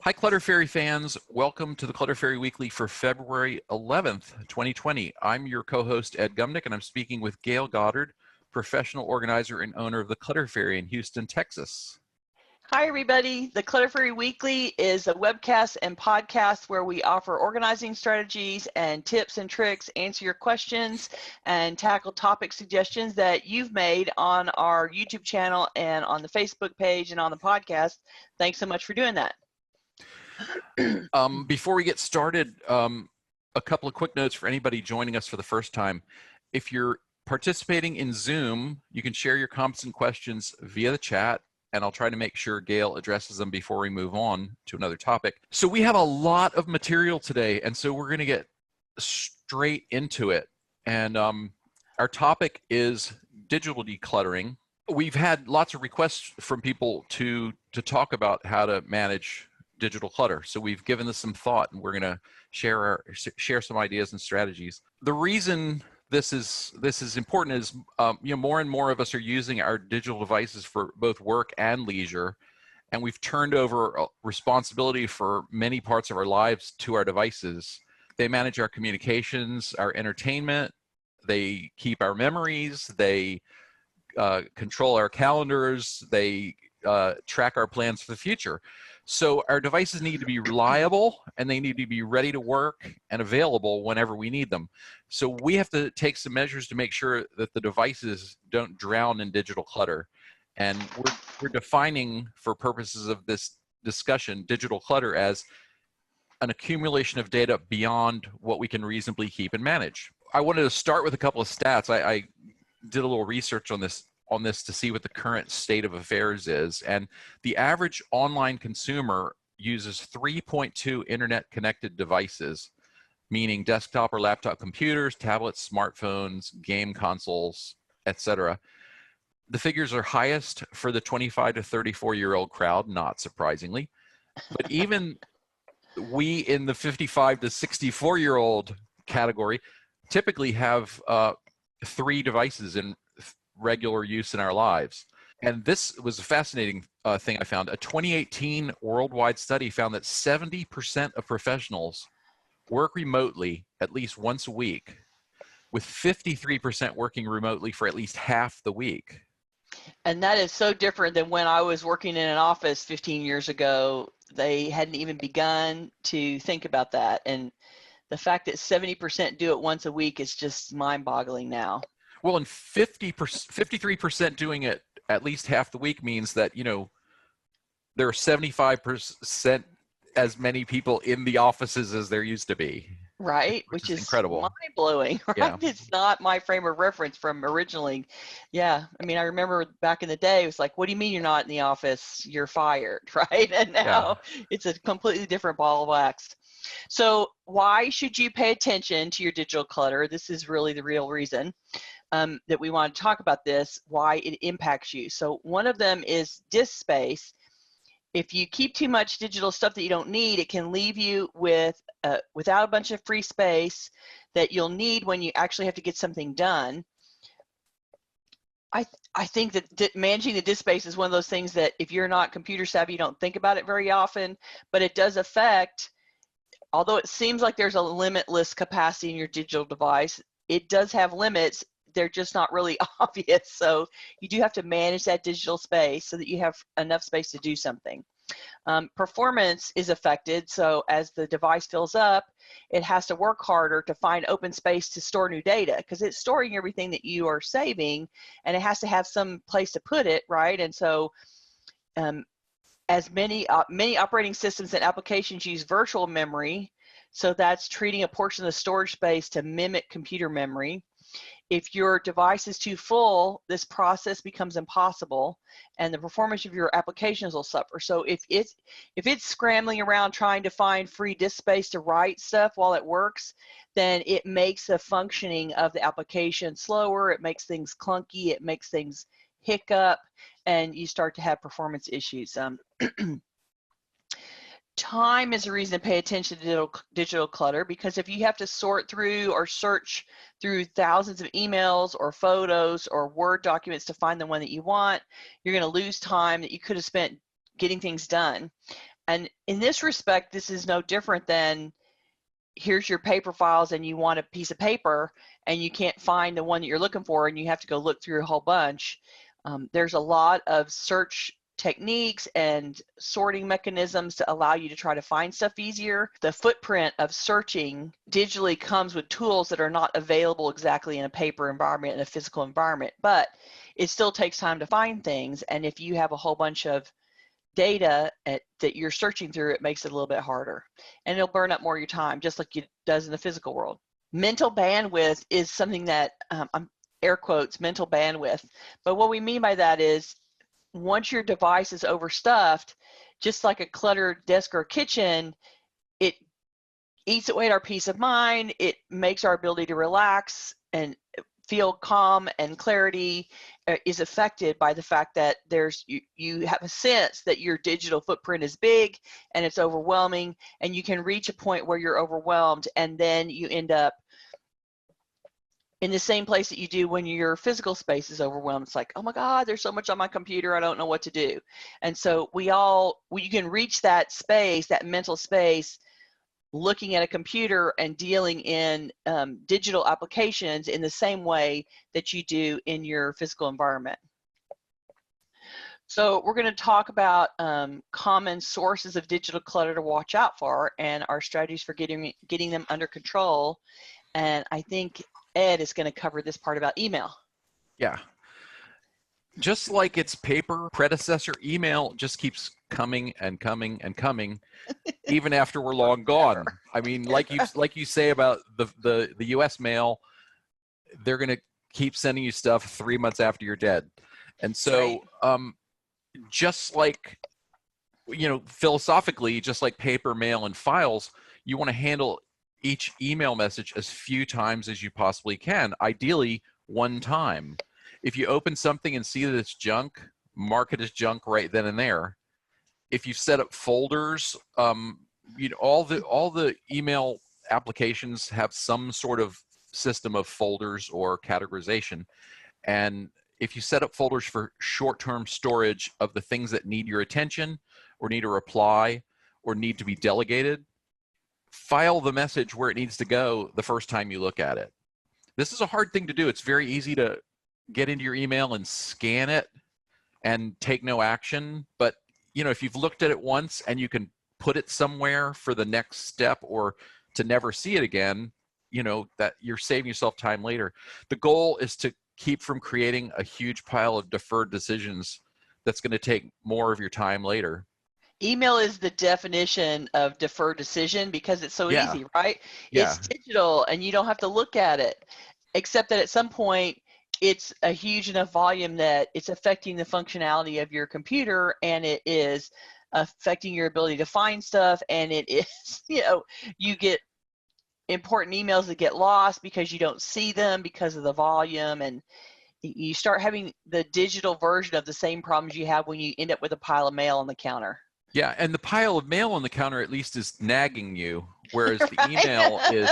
Hi, Clutter Fairy fans. Welcome to the Clutter Fairy Weekly for February 11th, 2020. I'm your co-host, Ed Gumnick, and I'm speaking with Gayle Goddard, professional organizer and owner of the Clutter Fairy in Houston, Texas. Hi, everybody. The Clutter Fairy Weekly is a webcast and podcast where we offer organizing strategies and tips and tricks, answer your questions, and tackle topic suggestions that you've made on our YouTube channel and on the Facebook page and on the podcast. Thanks so much for doing that. Before we get started, a couple of quick notes for anybody joining us for the first time. If you're participating in Zoom, you can share your comments and questions via the chat, and I'll try to make sure Gayle addresses them before we move on to another topic. So we have a lot of material today, and so we're going to get straight into it. And our topic is digital decluttering. We've had lots of requests from people to talk about how to manage digital clutter. So we've given this some thought, and we're going to share some ideas and strategies. The reason this is important is more and more of us are using our digital devices for both work and leisure, and we've turned over responsibility for many parts of our lives to our devices. They manage our communications, our entertainment, they keep our memories, they control our calendars, they track our plans for the future. So our devices need to be reliable, and they need to be ready to work and available whenever we need them. So we have to take some measures to make sure that the devices don't drown in digital clutter. And we're defining, for purposes of this discussion, digital clutter as an accumulation of data beyond what we can reasonably keep and manage. I wanted to start with a couple of stats. I did a little research on this to see what the current state of affairs is. And the average online consumer uses 3.2 internet connected devices, meaning desktop or laptop computers, tablets, smartphones, game consoles, etc. The figures are highest for the 25 to 34-year-old crowd, not surprisingly. But even we in the 55 to 64-year-old category typically have 3 devices in regular use in our lives. And this was a fascinating thing I found. A 2018 worldwide study found that 70% of professionals work remotely at least once a week, with 53% working remotely for at least half the week. And that is so different than when I was working in an office 15 years ago. They hadn't even begun to think about that. And the fact that 70% do it once a week is just mind-boggling now. Well, and 53% doing it at least half the week means that, there are 75% as many people in the offices as there used to be. Right, which is incredible. Mind-blowing, right? Yeah. It's not my frame of reference from originally. Yeah, I mean, I remember back in the day, it was like, what do you mean you're not in the office? You're fired, right? And now It's a completely different ball of wax. So why should you pay attention to your digital clutter? This is really the real reason that we want to talk about this, why it impacts you. So one of them is disk space. If you keep too much digital stuff that you don't need, it can leave you with without a bunch of free space that you'll need when you actually have to get something done. I think that managing the disk space is one of those things that if you're not computer savvy, you don't think about it very often, but it does affect, although it seems like there's a limitless capacity in your digital device, it does have limits. They're just not really obvious. So you do have to manage that digital space so that you have enough space to do something. Performance is affected. So as the device fills up, it has to work harder to find open space to store new data, because it's storing everything that you are saving, and it has to have some place to put it, right? And so as many operating systems and applications use virtual memory, so that's treating a portion of the storage space to mimic computer memory. If your device is too full, this process becomes impossible, and the performance of your applications will suffer. So if it's scrambling around trying to find free disk space to write stuff while it works, then it makes the functioning of the application slower, it makes things clunky, it makes things hiccup, and you start to have performance issues. Time is a reason to pay attention to digital clutter, because if you have to sort through or search through thousands of emails or photos or Word documents to find the one that you want, you're going to lose time that you could have spent getting things done. And in this respect, this is no different than, here's your paper files and you want a piece of paper and you can't find the one that you're looking for and you have to go look through a whole bunch. There's a lot of search techniques and sorting mechanisms to allow you to try to find stuff easier. The footprint of searching digitally comes with tools that are not available exactly in a paper environment, in a physical environment, but it still takes time to find things. And if you have a whole bunch of data that you're searching through, it makes it a little bit harder, and it'll burn up more of your time, just like it does in the physical world. Mental bandwidth is something that I'm air quotes mental bandwidth, but what we mean by that is, once your device is overstuffed, just like a cluttered desk or kitchen, it eats away at our peace of mind. It makes our ability to relax and feel calm, and clarity is affected by the fact that you have a sense that your digital footprint is big and it's overwhelming, and you can reach a point where you're overwhelmed, and then you end up in the same place that you do when your physical space is overwhelmed. It's like, oh my God, there's so much on my computer, I don't know what to do. And so you can reach that space, that mental space, looking at a computer and dealing in digital applications in the same way that you do in your physical environment. So we're going to talk about common sources of digital clutter to watch out for and our strategies for getting them under control. And I think Ed is going to cover this part about email. Yeah. Just like its paper predecessor, email just keeps coming and coming and coming, even after we're long gone. I mean, like you say about the U.S. mail, they're going to keep sending you stuff 3 months after you're dead. And so, just like, philosophically, just like paper, mail, and files, you want to handle each email message as few times as you possibly can, ideally one time. If you open something and see that it's junk, mark it as junk right then and there. If you've set up folders, all the email applications have some sort of system of folders or categorization. And if you set up folders for short-term storage of the things that need your attention or need a reply or need to be delegated, file the message where it needs to go the first time you look at it. This is a hard thing to do. It's very easy to get into your email and scan it and take no action. But, if you've looked at it once and you can put it somewhere for the next step or to never see it again, that you're saving yourself time later. The goal is to keep from creating a huge pile of deferred decisions that's going to take more of your time later. Email is the definition of deferred decision because it's so easy, right? Yeah. It's digital and you don't have to look at it, except that at some point it's a huge enough volume that it's affecting the functionality of your computer, and it is affecting your ability to find stuff, and it is, you get important emails that get lost because you don't see them because of the volume, and you start having the digital version of the same problems you have when you end up with a pile of mail on the counter. Yeah, and the pile of mail on the counter at least is nagging you, whereas the email is,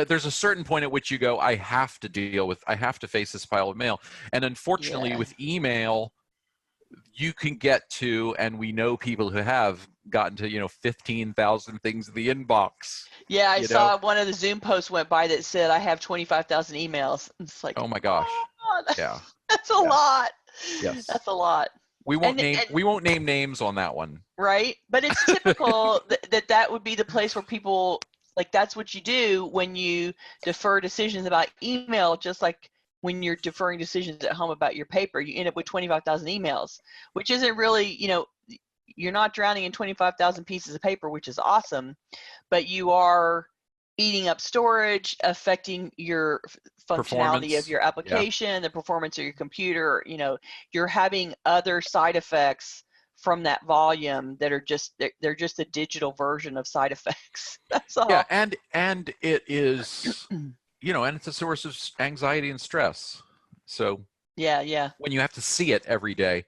there's a certain point at which you go, I have to face this pile of mail. And unfortunately with email, you can get to, and we know people who have gotten to, 15,000 things in the inbox. Yeah, I saw one of the Zoom posts went by that said, I have 25,000 emails. It's like, oh my gosh. Yeah. That's a lot. Yes. That's a lot. We won't name names on that one. Right. But it's typical that would be the place where people, like, that's what you do when you defer decisions about email, just like when you're deferring decisions at home about your paper, you end up with 25,000 emails, which isn't really, you're not drowning in 25,000 pieces of paper, which is awesome, but you are eating up storage, affecting your functionality of your application, the performance of your computer. You're having other side effects from that volume that are they're just a digital version of side effects. That's all. Yeah, and it is, and it's a source of anxiety and stress. So yeah, when you have to see it every day.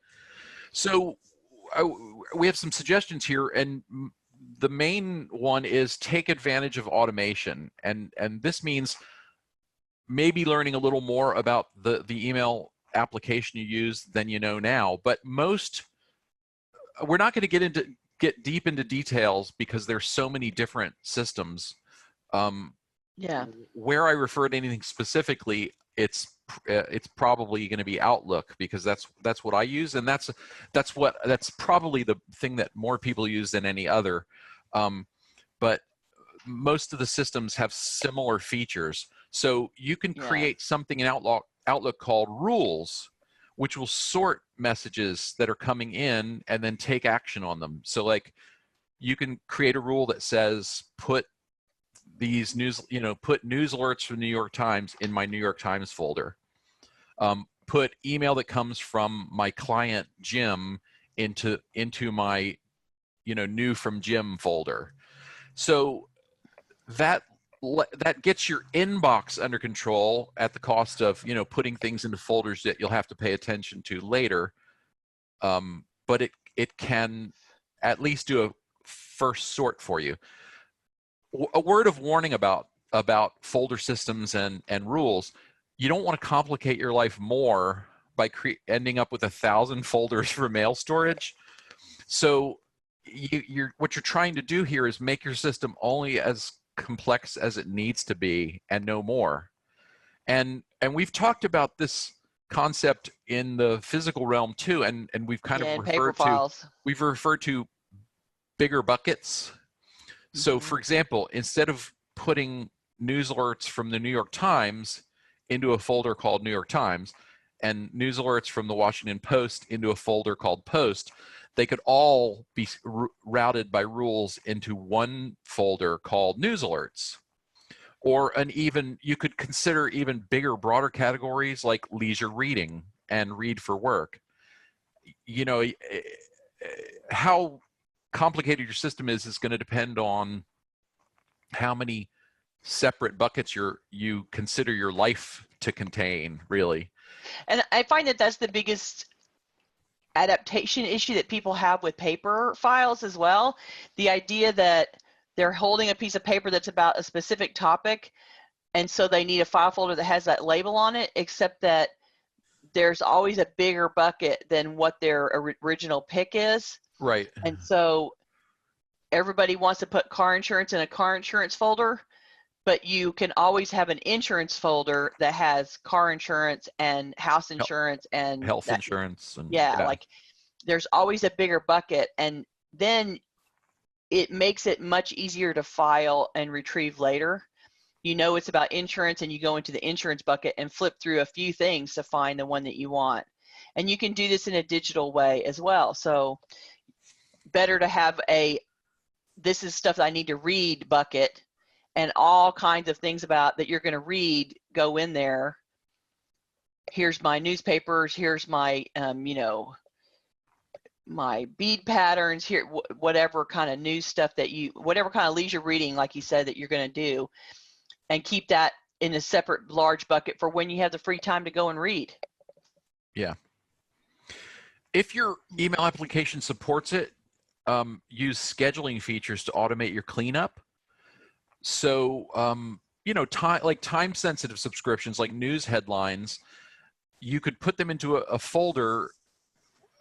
So we have some suggestions here, and the main one is take advantage of automation, and this means maybe learning a little more about the email application you use than you know now. But we're not going to get into get deep into details because there's so many different systems. Yeah. Where I refer to anything specifically, it's probably going to be Outlook, because that's what I use, and that's probably the thing that more people use than any other. But most of the systems have similar features, so you can create something in Outlook called rules, which will sort messages that are coming in and then take action on them. So like, you can create a rule that says put these put news alerts from the New York Times in my New York Times folder. Put email that comes from my client Jim into my new from Jim folder. So that gets your inbox under control at the cost of putting things into folders that you'll have to pay attention to later. But it can at least do a first sort for you. A word of warning about folder systems and rules: you don't want to complicate your life more by ending up with 1,000 folders for mail storage. So what you're trying to do here is make your system only as complex as it needs to be and no more. And we've talked about this concept in the physical realm too, and we've kind of referred to bigger buckets. So for example, instead of putting news alerts from the New York Times into a folder called New York Times and news alerts from the Washington Post into a folder called Post, they could all be routed by rules into one folder called news alerts. Or you could consider even bigger, broader categories like leisure reading and read for work. How complicated your system is going to depend on how many separate buckets you consider your life to contain, really. And I find that that's the biggest adaptation issue that people have with paper files as well. The idea that they're holding a piece of paper that's about a specific topic, and so they need a file folder that has that label on it, except that there's always a bigger bucket than what their original pick is. Right. And so everybody wants to put car insurance in a car insurance folder, but you can always have an insurance folder that has car insurance and house insurance and health insurance. And like there's always a bigger bucket, and then it makes it much easier to file and retrieve later. It's about insurance, and you go into the insurance bucket and flip through a few things to find the one that you want. And you can do this in a digital way as well. So better to have this is stuff that I need to read bucket, and all kinds of things about that you're going to read go in there. Here's my newspapers, here's my my bead patterns, here whatever kind of news stuff whatever kind of leisure reading, like you said, that you're going to do, and keep that in a separate large bucket for when you have the free time to go and read. Yeah. If your email application supports it, use scheduling features to automate your cleanup. So, time-sensitive subscriptions like news headlines, you could put them into a folder,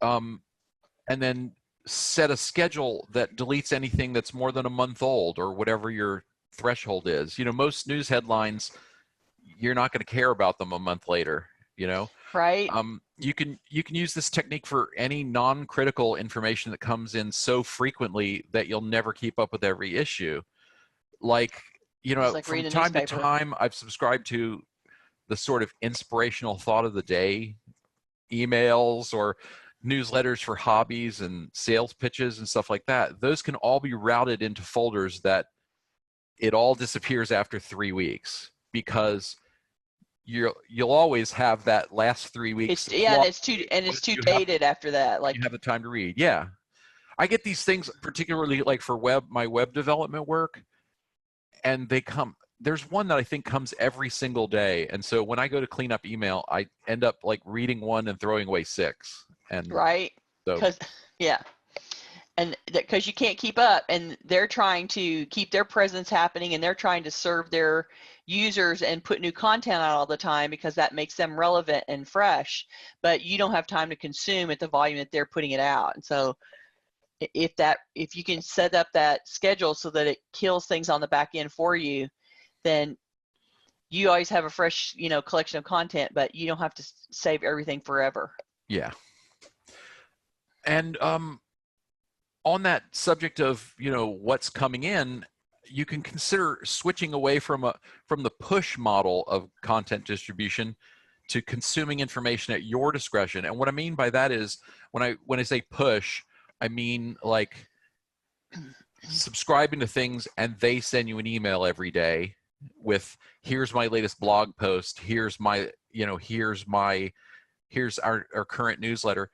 and then set a schedule that deletes anything that's more than a month old or whatever your threshold is. Most news headlines, you're not going to care about them a month later. Right. You can use this technique for any non-critical information that comes in so frequently that you'll never keep up with every issue. Like from time to time, I've subscribed to the sort of inspirational thought of the day emails or newsletters for hobbies and sales pitches and stuff like that. Those can all be routed into folders that it all disappears after 3 weeks, because you'll always have that last 3 weeks. It's too dated after that. Like you have the time to read. Yeah, I get these things particularly like for my web development work, and there's one that I think comes every single day, and so when I go to clean up email, I end up like reading one and throwing away 6. And right, because and because you can't keep up, and they're trying to keep their presence happening, and they're trying to serve their users and put new content out all the time, because that makes them relevant and fresh, but you don't have time to consume at the volume that they're putting it out. And so if you can set up that schedule so that it kills things on the back end for you, then you always have a fresh, collection of content, but you don't have to save everything forever. Yeah. And on that subject of, what's coming in, you can consider switching away from the push model of content distribution to consuming information at your discretion. And what I mean by that is, when I say push, I mean like subscribing to things and they send you an email every day with, here's my latest blog post, here's our current newsletter.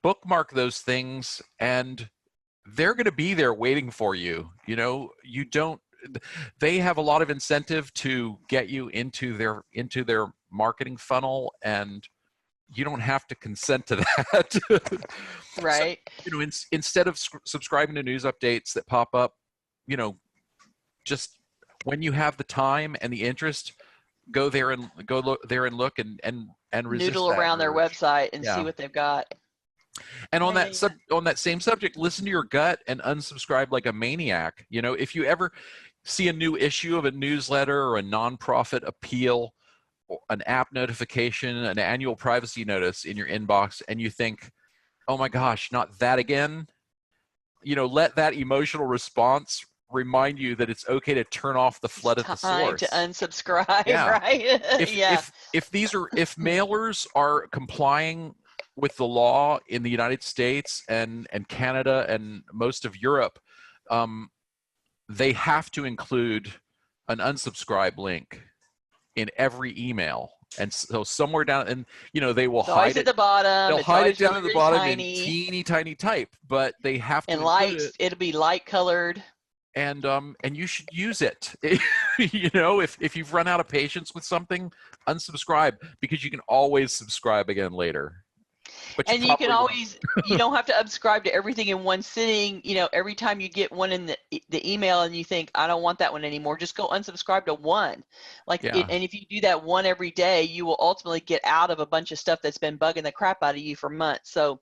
Bookmark those things and they're going to be there waiting for you. They have a lot of incentive to get you into their marketing funnel, and you don't have to consent to that. Right. So, instead of subscribing to news updates that pop up, just when you have the time and the interest, go there and look and resist noodle that around their urge. website and see what they've got. And on that same subject, listen to your gut and unsubscribe like a maniac. If you ever see a new issue of a newsletter or a nonprofit appeal, or an app notification, an annual privacy notice in your inbox, and you think, oh my gosh, not that again, let that emotional response remind you that it's okay to turn off the flood at the source. Time to unsubscribe, right? If mailers are complying with the law in the United States and Canada and most of Europe, they have to include an unsubscribe link in every email. And so somewhere down, and they will hide it at the bottom. They'll hide it down at the bottom in teeny tiny type, but they have to include it. It'll be light colored. And you should use it. If you've run out of patience with something, unsubscribe, because you can always subscribe again later. But and you can always, you don't have to unsubscribe to everything in one sitting. Every time you get one in the email and you think, I don't want that one anymore, just go unsubscribe to one. And if you do that one every day, you will ultimately get out of a bunch of stuff that's been bugging the crap out of you for months. So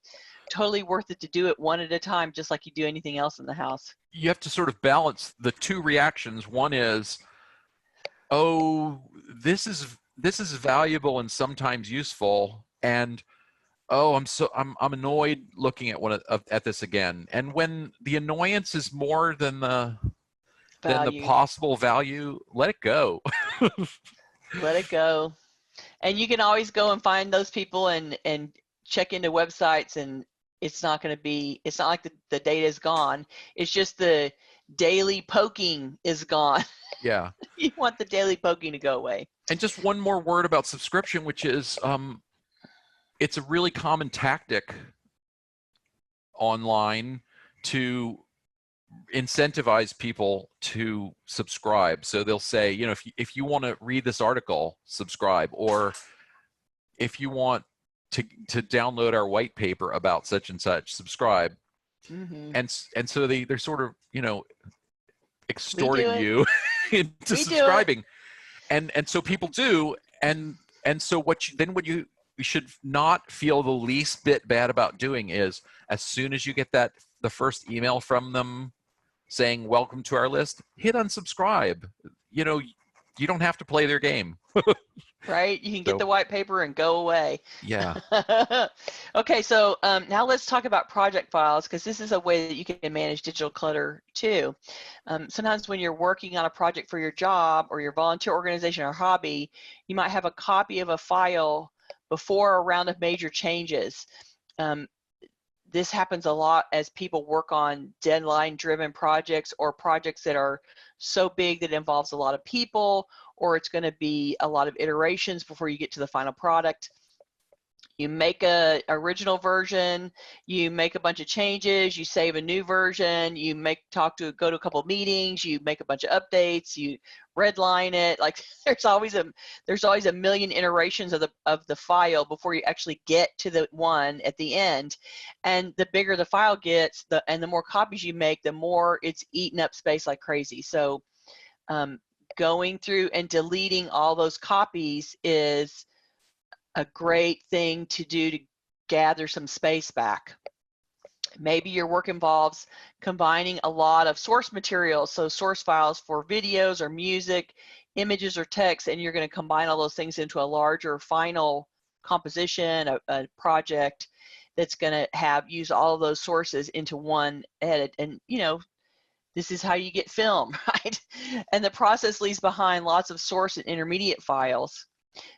totally worth it to do it one at a time, just like you do anything else in the house. You have to sort of balance the two reactions. One is, oh, this is valuable and sometimes useful, and oh, I'm annoyed looking at this again. And when the annoyance is more than the possible value, let it go. Let it go. And you can always go and find those people and check into websites, and it's not like the data is gone. It's just the daily poking is gone. Yeah. You want the daily poking to go away. And just one more word about subscription, which is, it's a really common tactic online to incentivize people to subscribe. So they'll say, if you want to read this article, subscribe, or if you want to download our white paper about such and such, subscribe. Mm-hmm. And so they're sort of, extorting you into subscribing. And so people do. And so what you should not feel the least bit bad about doing is, as soon as you get the first email from them saying, welcome to our list, hit unsubscribe. You don't have to play their game. Right? You can get the white paper and go away. Yeah. Okay, so now let's talk about project files, because this is a way that you can manage digital clutter too. Sometimes when you're working on a project for your job or your volunteer organization or hobby, you might have a copy of a file before a round of major changes. This happens a lot as people work on deadline-driven projects, or projects that are so big that it involves a lot of people, or it's going to be a lot of iterations before you get to the final product. You make a original version, you make a bunch of changes, you save a new version, you go to a couple of meetings, you make a bunch of updates, you redline it. Like there's always a million iterations of the file before you actually get to the one at the end. And the bigger the file gets, and the more copies you make, the more it's eating up space like crazy. So going through and deleting all those copies is a great thing to do to gather some space back. Maybe your work involves combining a lot of source materials, so source files for videos or music, images or text, and you're going to combine all those things into a larger final composition, a project that's going to use all of those sources into one edit. And this is how you get film, right? And the process leaves behind lots of source and intermediate files.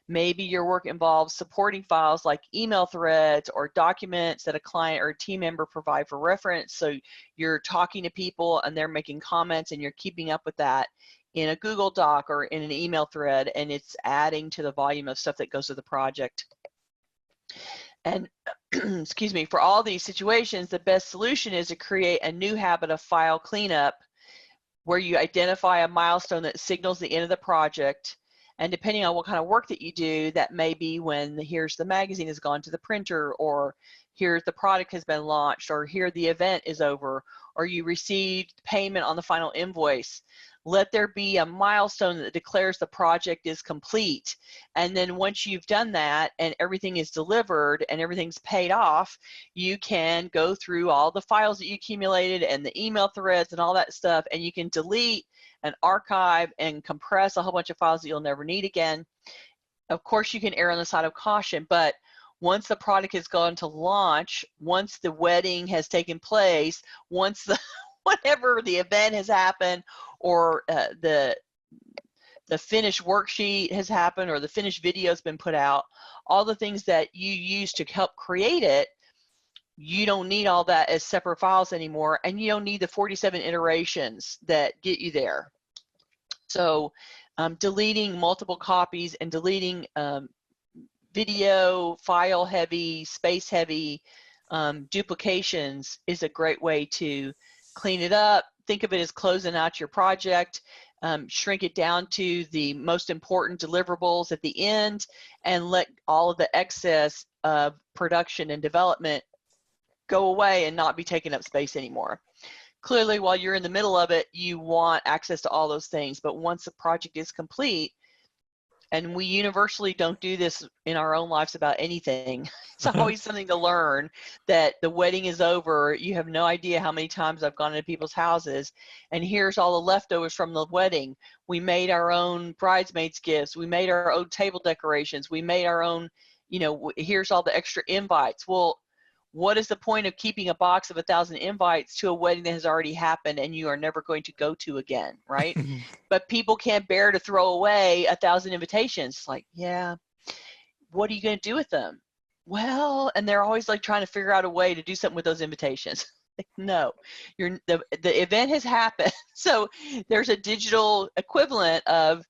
Maybe your work involves supporting files like email threads or documents that a client or a team member provide for reference. So you're talking to people and they're making comments and you're keeping up with that in a Google Doc or in an email thread, and it's adding to the volume of stuff that goes to the project. And excuse me, for all these situations, the best solution is to create a new habit of file cleanup where you identify a milestone that signals the end of the project. And depending on what kind of work that you do, that may be when here's the magazine has gone to the printer, or here's the product has been launched, or here the event is over, or you received payment on the final invoice. Let there be a milestone that declares the project is complete. And then once you've done that and everything is delivered and everything's paid off, you can go through all the files that you accumulated and the email threads and all that stuff, and you can delete and archive and compress a whole bunch of files that you'll never need again. Of course, you can err on the side of caution, but once the product has gone to launch, once the wedding has taken place, once the whatever the event has happened, or the finished worksheet has happened, or the finished video has been put out, all the things that you use to help create it, you don't need all that as separate files anymore, and you don't need the 47 iterations that get you there. So deleting multiple copies and deleting video, file heavy, space heavy duplications is a great way to clean it up. Think of it as closing out your project. Shrink it down to the most important deliverables at the end, and let all of the excess of production and development go away and not be taking up space anymore. Clearly, while you're in the middle of it, you want access to all those things, but once the project is complete, and we universally don't do this in our own lives about anything, it's always something to learn, that the wedding is over, you have no idea how many times I've gone into people's houses, and here's all the leftovers from the wedding. We made our own bridesmaids gifts, we made our own table decorations, we made our own, here's all the extra invites. Well, what is the point of keeping a box of 1,000 invites to a wedding that has already happened and you are never going to go to again, right? But people can't bear to throw away 1,000 invitations. Like, yeah, what are you going to do with them? Well, and they're always like trying to figure out a way to do something with those invitations. No, the event has happened. So there's a digital equivalent of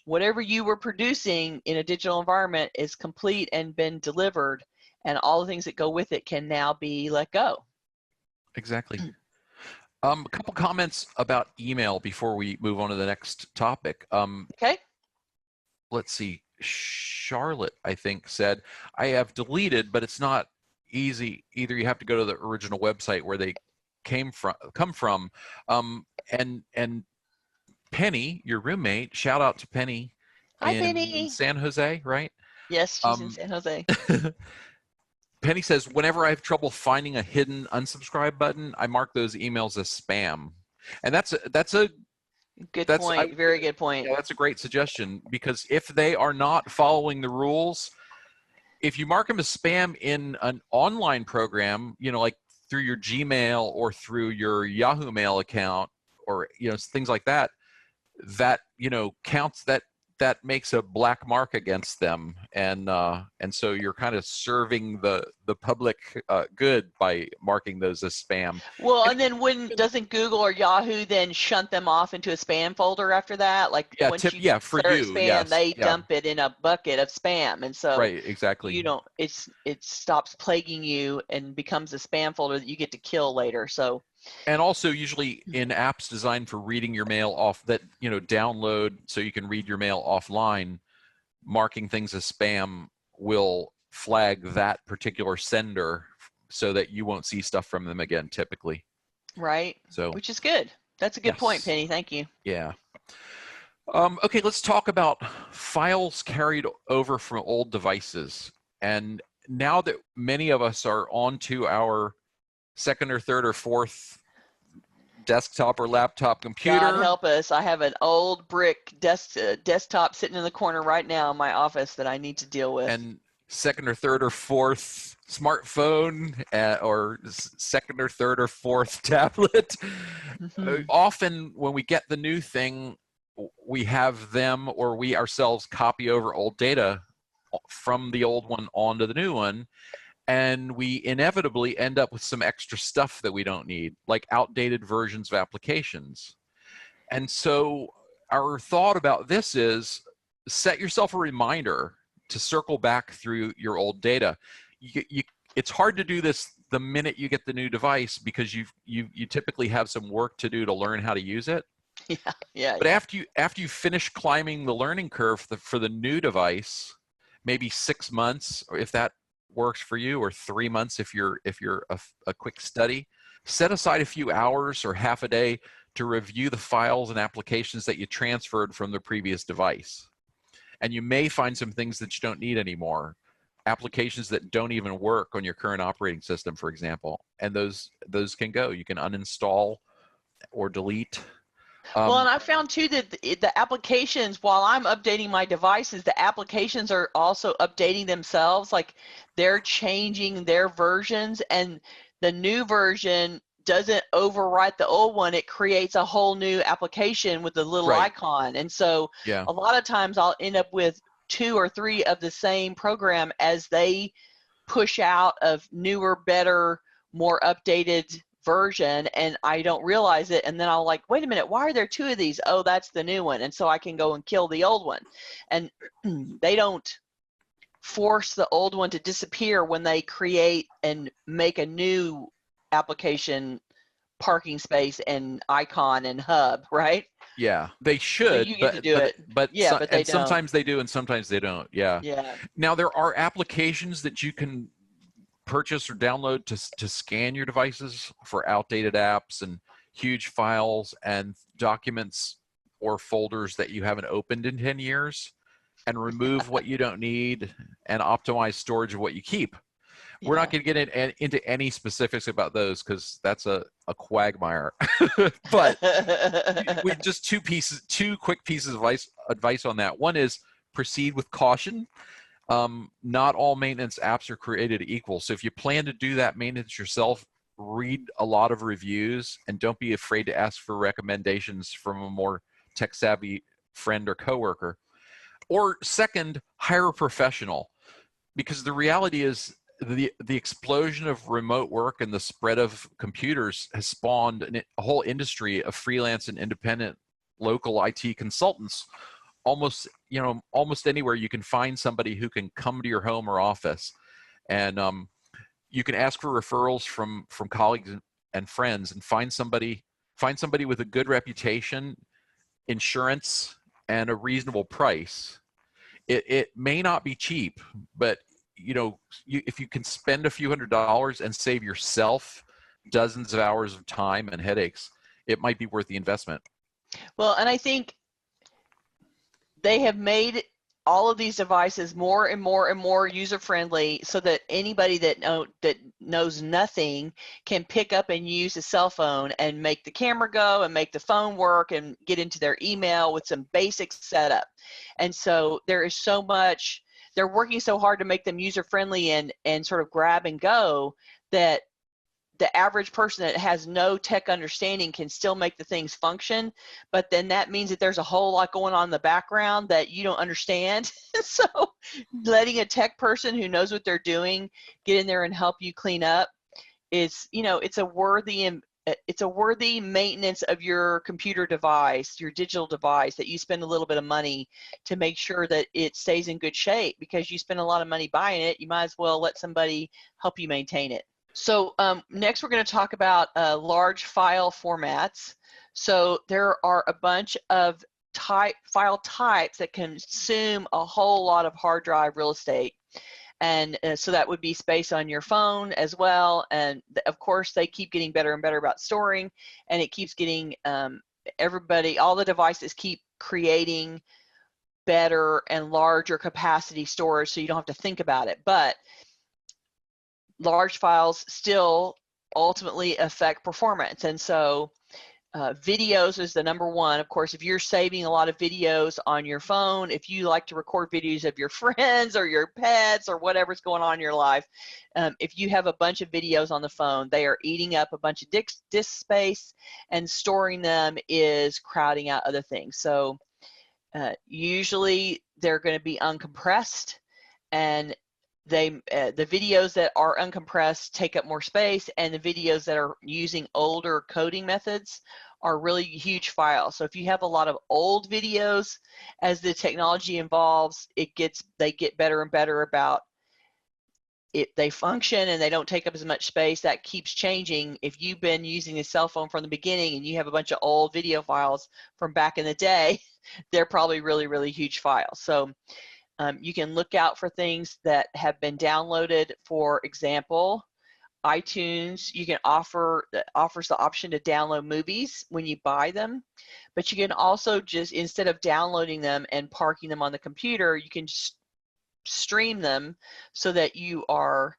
whatever you were producing in a digital environment is complete and been delivered, and all the things that go with it can now be let go. Exactly. A couple comments about email before we move on to the next topic. Okay. Let's see. Charlotte, I think, said, I have deleted, but it's not easy. Either you have to go to the original website where they come from. And Penny, your roommate, shout out to Penny. Hi, Penny. In San Jose, right? Yes, she's in San Jose. Penny says, whenever I have trouble finding a hidden unsubscribe button, I mark those emails as spam. And that's a good point. Very good point. Yeah, that's a great suggestion, because if they are not following the rules, if you mark them as spam in an online program, like through your Gmail or through your Yahoo Mail account, or things like that, that counts, that makes a black mark against them, and so you're kind of serving the public good by marking those as spam. Well, and then doesn't Google or Yahoo then shunt them off into a spam folder after that? Like, yeah, once you for declare you, spam, yes, they dump it in a bucket of spam, and so right, exactly. It stops plaguing you and becomes a spam folder that you get to kill later. So. And also, usually in apps designed for reading your mail off, that download so you can read your mail offline, marking things as spam will flag that particular sender so that you won't see stuff from them again, typically. Right. So, which is good. That's a good point, Penny. Thank you. Yeah. Okay, let's talk about files carried over from old devices. And now that many of us are onto our second or third or fourth desktop or laptop computer. God help us. I have an old brick desktop sitting in the corner right now in my office that I need to deal with. And second or third or fourth smartphone, or second or third or fourth tablet. Often when we get the new thing, we have them or we ourselves copy over old data from the old one onto the new one. And we inevitably end up with some extra stuff that we don't need, like outdated versions of applications. And so our thought about this is set yourself a reminder to circle back through your old data. It's hard to do this the minute you get the new device because you typically have some work to do to learn how to use it. Yeah. But after you finish climbing the learning curve for the new device, maybe 6 months, or if that works for you, or 3 months if you're a quick study, set aside a few hours or half a day to review the files and applications that you transferred from the previous device. And you may find some things that you don't need anymore, applications that don't even work on your current operating system, for example, and those can go. You can uninstall or delete. Well, and I found too that the applications, while I'm updating my devices, the applications are also updating themselves. Like they're changing their versions, and the new version doesn't overwrite the old one. It creates a whole new application with a little icon. And so a lot of times I'll end up with 2 or 3 of the same program as they push out of newer, better, more updated version, and I don't realize it, and then I'll like, wait a minute, why are there 2 of these? Oh, that's the new one. And so I can go and kill the old one. And they don't force the old one to disappear when they create and make a new application parking space and icon and hub, right? Yeah, they should. So you get to do it. But yeah, but they don't. Sometimes they do and sometimes they don't. Yeah. Now there are applications that you can purchase or download to scan your devices for outdated apps and huge files and documents or folders that you haven't opened in 10 years, and remove what you don't need and optimize storage of what you keep. We're not going to get into any specifics about those because that's a quagmire. But we just two quick pieces of advice on that. One is proceed with caution. Not all maintenance apps are created equal. So if you plan to do that maintenance yourself, read a lot of reviews and don't be afraid to ask for recommendations from a more tech-savvy friend or coworker. Or second, hire a professional, because the reality is the explosion of remote work and the spread of computers has spawned a whole industry of freelance and independent local IT consultants. Almost anywhere you can find somebody who can come to your home or office, and you can ask for referrals from colleagues and friends, and find somebody with a good reputation, insurance, and a reasonable price. It may not be cheap, but if you can spend a few $100s and save yourself dozens of hours of time and headaches, it might be worth the investment. Well, and I think they have made all of these devices more and more and more user-friendly, so that anybody that knows nothing can pick up and use a cell phone and make the camera go and make the phone work and get into their email with some basic setup. And so there is so much, they're working so hard to make them user-friendly and sort of grab and go, that the average person that has no tech understanding can still make the things function, but then that means that there's a whole lot going on in the background that you don't understand. So letting a tech person who knows what they're doing get in there and help you clean up is, it's a worthy maintenance of your computer device, your digital device, that you spend a little bit of money to make sure that it stays in good shape, because you spend a lot of money buying it. You might as well let somebody help you maintain it. So next we're going to talk about large file formats. So there are a bunch of file types that consume a whole lot of hard drive real estate. And so that would be space on your phone as well. And of course, they keep getting better and better about storing, and it keeps getting all the devices keep creating better and larger capacity storage, so you don't have to think about it. But large files still ultimately affect performance. And so videos is the number one. Of course, if you're saving a lot of videos on your phone, if you like to record videos of your friends or your pets or whatever's going on in your life, if you have a bunch of videos on the phone, they are eating up a bunch of disk space, and storing them is crowding out other things. So usually they're going to be uncompressed, and the videos that are uncompressed take up more space, and the videos that are using older coding methods are really huge files. So if you have a lot of old videos, as the technology evolves, they get better and better about it. They function and they don't take up as much space. That keeps changing. If you've been using a cell phone from the beginning and you have a bunch of old video files from back in the day, they're probably really, really huge files. So you can look out for things that have been downloaded. For example, iTunes, you can offers the option to download movies when you buy them, but you can also just, instead of downloading them and parking them on the computer, you can just stream them, so that you are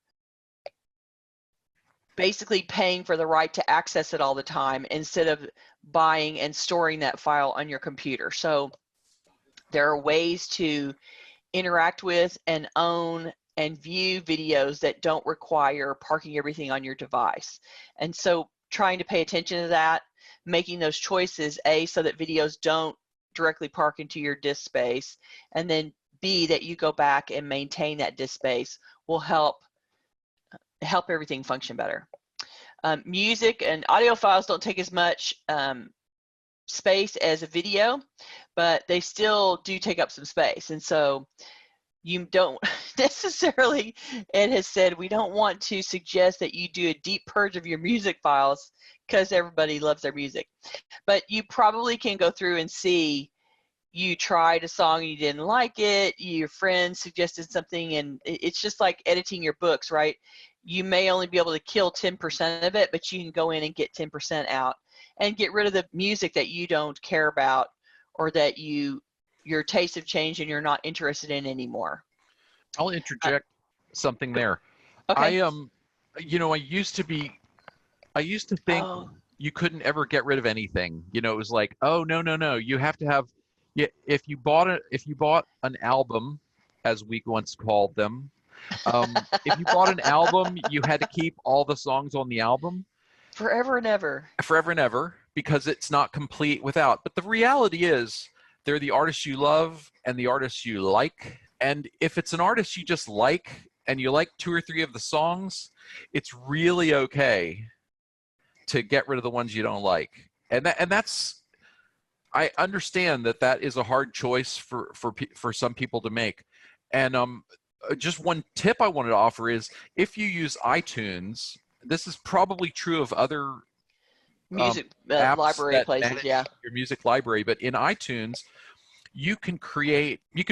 basically paying for the right to access it all the time, instead of buying and storing that file on your computer. So there are ways to interact with and own and view videos that don't require parking everything on your device. And so trying to pay attention to that, making those choices, A, so that videos don't directly park into your disk space, and then B, that you go back and maintain that disk space, will help everything function better. Music and audio files don't take as much space as a video, but they still do take up some space. And so you don't necessarily, Ed has said, we don't want to suggest that you do a deep purge of your music files, because everybody loves their music. But you probably can go through and see, you tried a song and you didn't like it, your friend suggested something, and it's just like editing your books, right? You may only be able to kill 10% of it, but you can go in and get 10% out and get rid of the music that you don't care about, or that your tastes have changed and you're not interested in anymore. I'll interject something there. Okay. I used to think you couldn't ever get rid of anything. It was like, oh, no, you have to have, yeah, if you bought an album, as we once called them, if you bought an album, you had to keep all the songs on the album Forever and ever, because it's not complete without. But the reality is, they're the artists you love and the artists you like. And if it's an artist you just like, and you like 2 or 3 of the songs, it's really okay to get rid of the ones you don't like. And that's, I understand that is a hard choice for some people to make. And just one tip I wanted to offer is, if you use iTunes, this is probably true of other music apps library that places, manage yeah. your music library, but in iTunes, you can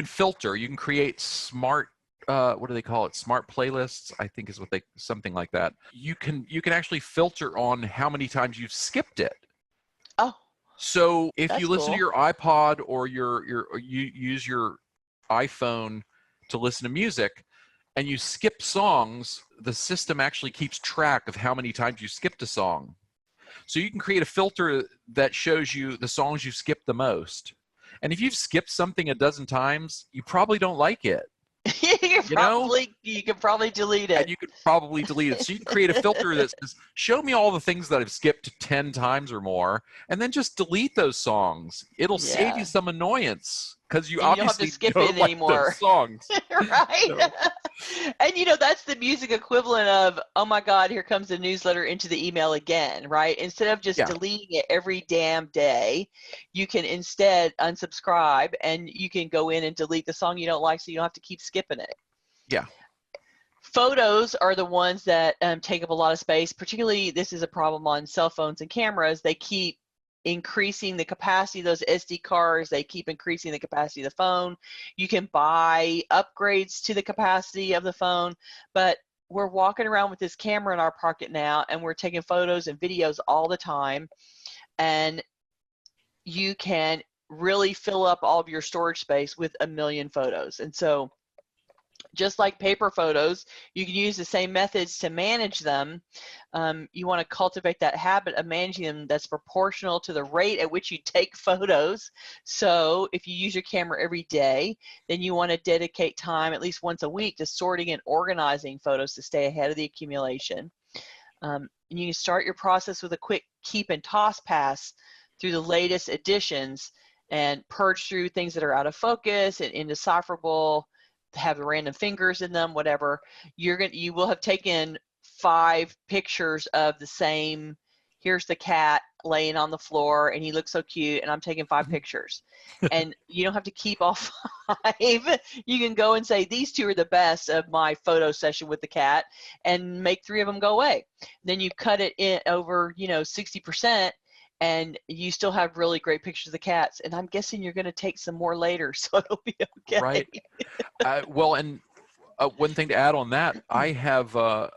filter, you can create smart, what do they call it? Smart playlists, I think is something like that. You can actually filter on how many times you've skipped it. Oh. So if you listen cool. to your iPod, or you use your iPhone to listen to music, and you skip songs, the system actually keeps track of how many times you skipped a song. So you can create a filter that shows you the songs you skipped the most. And if you've skipped something a dozen times, you probably don't like it. You can probably delete it. And you could probably delete it. So you can create a filter that says, show me all the things that I've skipped 10 times or more, and then just delete those songs. It'll save you some annoyance, because you obviously don't have to skip don't it like anymore. those songs. Right? So. And that's the music equivalent of, oh my God, here comes the newsletter into the email again, right? Instead of just deleting it every damn day, you can instead unsubscribe, and you can go in and delete the song you don't like, so you don't have to keep skipping it. Yeah. Photos are the ones that take up a lot of space. Particularly, this is a problem on cell phones and cameras. They keep increasing the capacity of those SD cards. They keep increasing the capacity of the phone. You can buy upgrades to the capacity of the phone, but we're walking around with this camera in our pocket now, and we're taking photos and videos all the time, and you can really fill up all of your storage space with a million photos. And so Just like paper photos, you can use the same methods to manage them. You want to cultivate that habit of managing them that's proportional to the rate at which you take photos. So if you use your camera every day, then you want to dedicate time at least once a week to sorting and organizing photos to stay ahead of the accumulation. And you can start your process with a quick keep and toss pass through the latest editions and purge through things that are out of focus and indecipherable, have the random fingers in them, whatever. You will have taken 5 pictures of the same. Here's the cat laying on the floor and he looks so cute, and I'm taking 5 pictures. And you don't have to keep all 5. You can go and say, these 2 are the best of my photo session with the cat, and make 3 of them go away. Then you cut it in over 60%, and you still have really great pictures of the cats. And I'm guessing you're going to take some more later, so it'll be okay. Right. Well, and one thing to add on that, I have an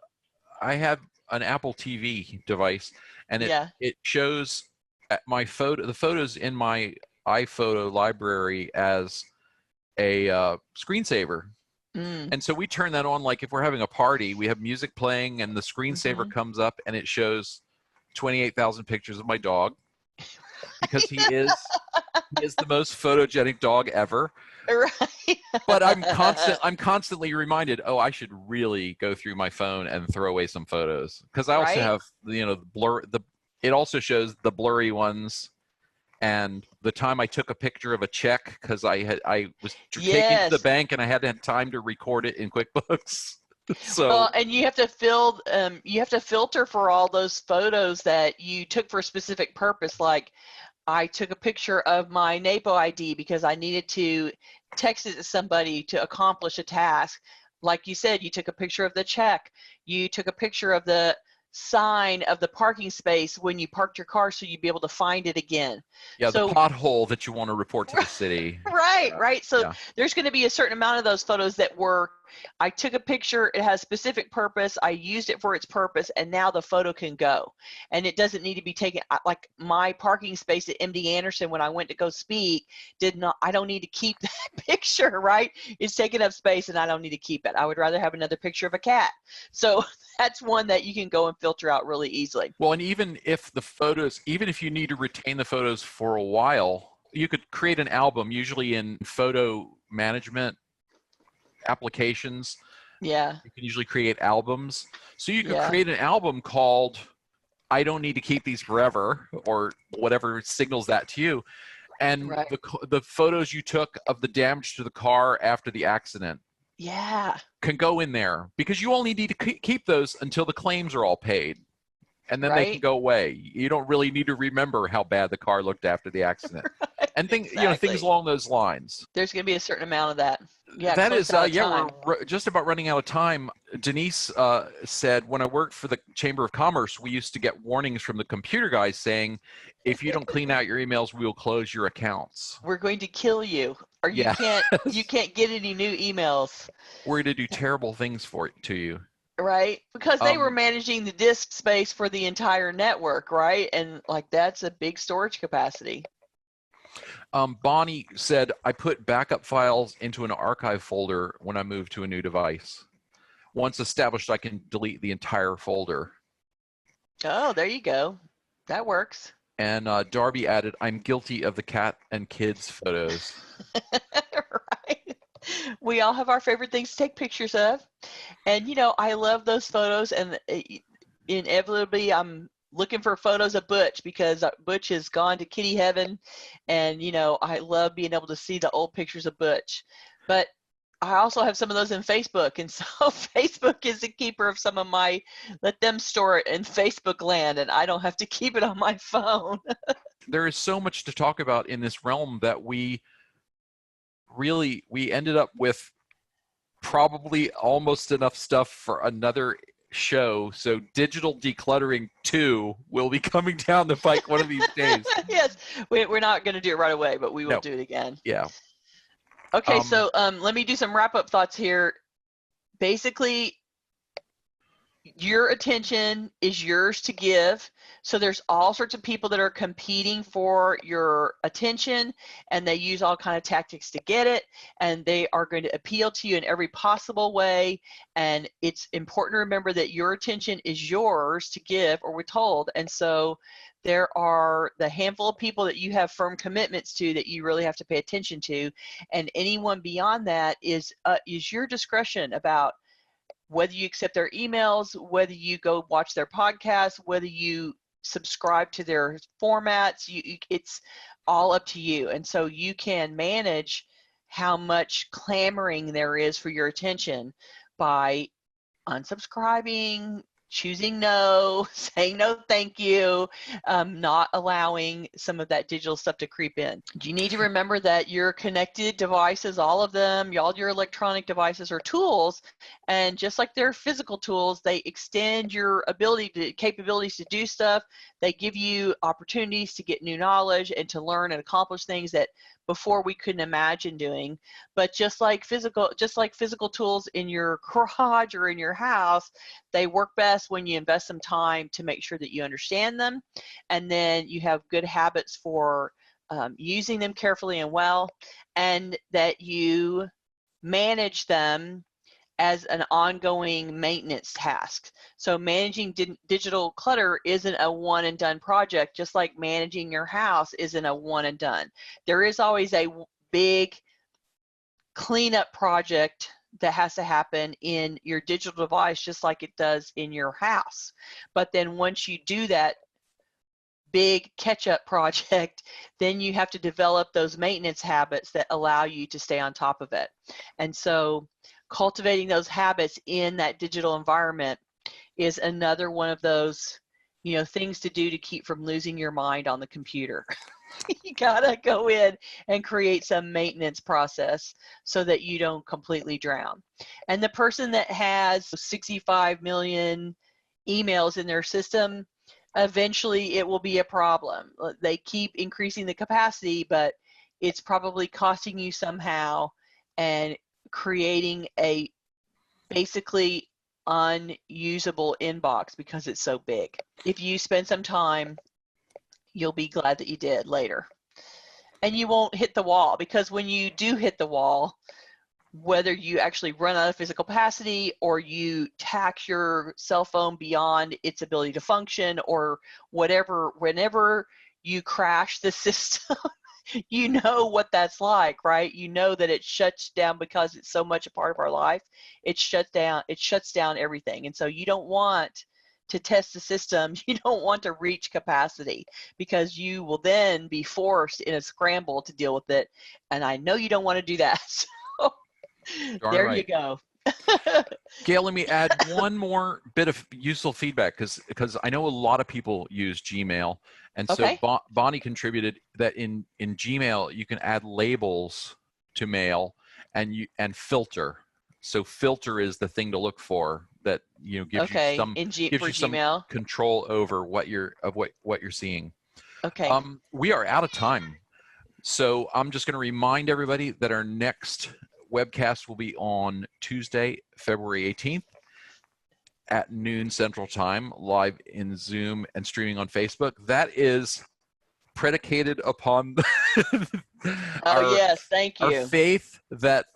Apple TV device, and it shows the photos in my iPhoto library as a screensaver. And so we turn that on, like if we're having a party, we have music playing and the screensaver comes up and it shows 28,000 pictures of my dog, because he is the most photogenic dog ever. Right. But I'm constantly reminded, oh, I should really go through my phone and throw away some photos, because I also have it also shows the blurry ones, and the time I took a picture of a check because I was taking to the bank and I hadn't had time to record it in QuickBooks. So and you have to filter for all those photos that you took for a specific purpose. Like, I took a picture of my NAPO ID because I needed to text it to somebody to accomplish a task. Like you said, you took a picture of the check. You took a picture of the sign of the parking space when you parked your car so you'd be able to find it again. Yeah, so, the pothole that you want to report to the city. Right. So there's going to be a certain amount of those photos that were, I took a picture, it has specific purpose, I used it for its purpose, and now the photo can go. And it doesn't need to be taken, like my parking space at MD Anderson when I went to go speak, I don't need to keep that picture, right? It's taking up space and I don't need to keep it. I would rather have another picture of a cat. So that's one that you can go and filter out really easily. Well, and even if you need to retain the photos for a while, you could create an album, usually in photo management applications. Yeah. You can usually create albums. So you could create an album called I Don't Need to Keep These Forever, or whatever signals that to you. And the photos you took of the damage to the car after the accident can go in there, because you only need to keep those until the claims are all paid. And then they can go away. You don't really need to remember how bad the car looked after the accident. And things along those lines. There's going to be a certain amount of that. Yeah, that is, we're just about running out of time. Denise said, when I worked for the Chamber of Commerce, we used to get warnings from the computer guys saying, if you don't clean out your emails, we will close your accounts. We're going to kill you, or you can't get any new emails. We're going to do terrible things to you. Right, because they were managing the disk space for the entire network, right? And like, that's a big storage capacity. Bonnie said, I put backup files into an archive folder when I move to a new device. Once established, I can delete the entire folder. Oh, there you go. That works. And Darby added, I'm guilty of the cat and kids photos. Right. We all have our favorite things to take pictures of. And, I love those photos. And inevitably, I'm looking for photos of Butch, because Butch has gone to kitty heaven. And, I love being able to see the old pictures of Butch. But I also have some of those in Facebook. And so Facebook is the keeper of some of my, let them store it in Facebook land, and I don't have to keep it on my phone. There is so much to talk about in this realm that we ended up with probably almost enough stuff for another show. So Digital Decluttering 2 will be coming down the pike one of these days. Yes, we're not going to do it right away, but we will do it again. Yeah. Okay, so let me do some wrap-up thoughts here. Basically, your attention is yours to give. So there's all sorts of people that are competing for your attention, and they use all kind of tactics to get it, and they are going to appeal to you in every possible way. And it's important to remember that your attention is yours to give or withhold. And so there are the handful of people that you have firm commitments to that you really have to pay attention to, and anyone beyond that is your discretion about whether you accept their emails, whether you go watch their podcasts, whether you subscribe to their formats. It's all up to you. And so you can manage how much clamoring there is for your attention by unsubscribing, choosing no, saying no thank you, not allowing some of that digital stuff to creep in. You need to remember that your connected devices, all of them, all your electronic devices are tools, and just like they're physical tools, they extend your capabilities to do stuff. They give you opportunities to get new knowledge and to learn and accomplish things that before we couldn't imagine doing. But just like physical tools in your garage or in your house, they work best when you invest some time to make sure that you understand them, and then you have good habits for using them carefully and well, and that you manage them as an ongoing maintenance task. So managing digital clutter isn't a one and done project, just like managing your house isn't a one and done. There is always a big cleanup project that has to happen in your digital device, just like it does in your house. But then once you do that big catch-up project, then you have to develop those maintenance habits that allow you to stay on top of it. And so cultivating those habits in that digital environment is another one of those, things to do to keep from losing your mind on the computer. You gotta go in and create some maintenance process so that you don't completely drown. And the person that has 65 million emails in their system, eventually it will be a problem. They keep increasing the capacity, but it's probably costing you somehow and creating a basically unusable inbox because it's so big. If you spend some time, you'll be glad that you did later. And you won't hit the wall, because when you do hit the wall, whether you actually run out of physical capacity or you tax your cell phone beyond its ability to function or whatever, whenever you crash the system, you know what that's like, right? You know that it shuts down because it's so much a part of our life. It shuts down everything. And so you don't want to test the system. You don't want to reach capacity, because you will then be forced in a scramble to deal with it. And I know you don't want to do that. So there you go. Gayle, let me add one more bit of useful feedback, because I know a lot of people use Gmail, and so Bonnie contributed that in Gmail you can add labels to mail and filter. So filter is the thing to look for that gives you some control over what you're seeing. Okay. We are out of time, so I'm just going to remind everybody that our next webcast will be on Tuesday, February 18th at noon Central Time, live in Zoom and streaming on Facebook. That is predicated upon yes, thank you. Our faith that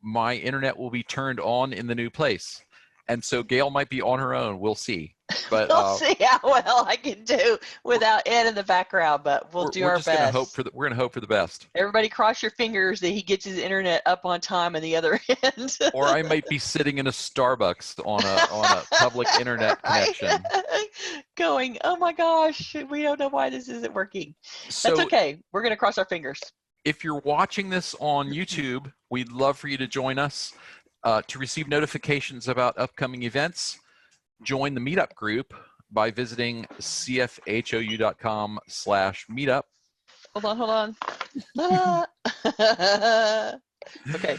my internet will be turned on in the new place. And so Gayle might be on her own. We'll see. But we'll see how well I can do without Ed in the background, but we're do our best. We're going to hope for the best. Everybody cross your fingers that he gets his internet up on time on the other end. Or I might be sitting in a Starbucks on a public internet connection. Going, oh my gosh, we don't know why this isn't working. So, that's okay. We're going to cross our fingers. If you're watching this on YouTube, we'd love for you to join us. To receive notifications about upcoming events, join the meetup group by visiting cfhou.com/meetup. Hold on. Okay.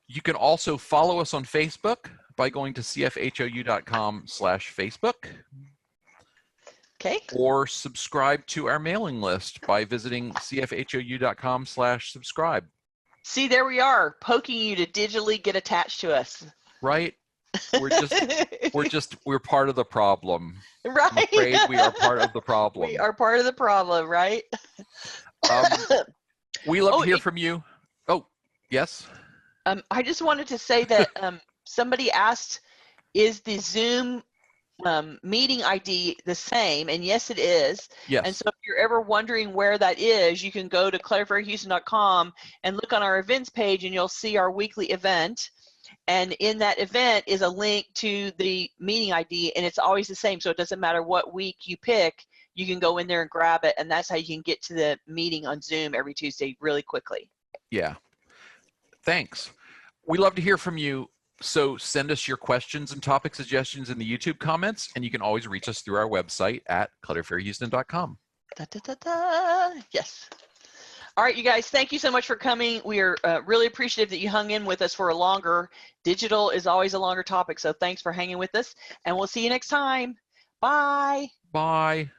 You can also follow us on Facebook by going to cfhou.com/Facebook. Okay. Or subscribe to our mailing list by visiting cfhou.com/subscribe. See, there we are, poking you to digitally get attached to us. Right. We're part of the problem. Right. I'm afraid we are part of the problem. We are part of the problem, right? We love to hear from you. Oh, yes. I just wanted to say that somebody asked, is the Zoom meeting ID the same? And yes, it is. Yes. And so if you're ever wondering where that is, you can go to clutterfairyhouston.com and look on our events page, and you'll see our weekly event. And in that event is a link to the meeting ID, and it's always the same. So it doesn't matter what week you pick, you can go in there and grab it, and that's how you can get to the meeting on Zoom every Tuesday really quickly. Yeah. Thanks. We love to hear from you. So send us your questions and topic suggestions in the YouTube comments, and you can always reach us through our website at clutterfairyhouston.com. Yes. All right, you guys, thank you so much for coming. We are really appreciative that you hung in with us for a longer. Digital is always a longer topic, so thanks for hanging with us, and we'll see you next time. Bye. Bye.